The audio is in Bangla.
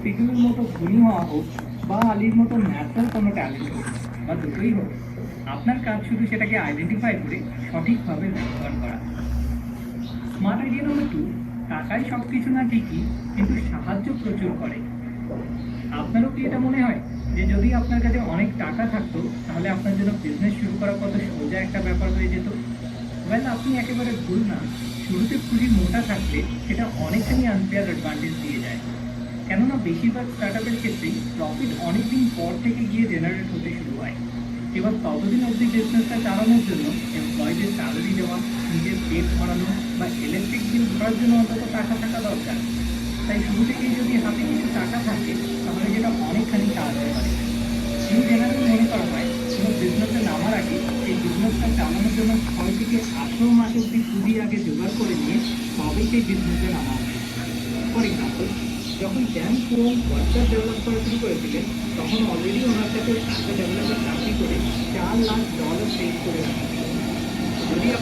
পৃথিবীর মতো ধনী হওয়া হোক বা আলীর মতো ন্যাচারাল কোনো ট্যালেন্ট হোক বা দুটোই হোক, আপনার কাজ শুধু সেটাকে আইডেন্টিফাই করে সঠিকভাবে ব্যবহার করা। স্মার্ট আইডিয়া নম্বর 2, টাকাই সব কিছু না ঠিকই, কিন্তু সাহায্য প্রচুর করে। আপনারও কি এটা মনে হয় যে যদি আপনার কাছে অনেক টাকা থাকতো তাহলে আপনার জন্য বিজনেস শুরু করা কত সোজা একটা ব্যাপার হয়ে যেত? ওয়েল, আপনি একেবারে ভুল না। শুরুতে পুঁজি মোটা থাকলে সেটা অনেকখানি আনফেয়ার অ্যাডভান্টেজ দিয়ে যায়। কেননা বেশিরভাগ স্টার্টআপের ক্ষেত্রেই প্রফিট অনেকদিন পর থেকে গিয়ে জেনারেট হতে শুরু হয়। এবার ততদিন অবধি বিজনেসটা চালানোর জন্য এমপ্লয়ীদের স্যালারি দেওয়া, নিজের পেট ভরানো বা ইলেকট্রিক বিল ভরার জন্য অন্তত টাকা থাকা দরকার। তাই শুরু থেকেই যদি হাতে কিছু টাকা থাকে তাহলে যেটা অনেকখানি সাহায্য করে। এই জেনারেল মনে করা হয় কোনো বিজনেসে নামার আগে সেই বিজনেসটা চালানোর জন্য 6 থেকে 18 মাস অবধি পুঁজি আগে জোগাড় করে নিয়ে তবেই সেই বিজনেসে নামা উচিত। ফর এক্সাম্পল, যখন ড্যান ফোন হোয়াটসঅ্যাপ ডেভেলপ করা শুরু করেছিলেন তখন অলরেডি ওনার কাছে একটা ডেভেলপার চাকরি করে $4 লাখ সেভ করে রাখা ছিল। যদি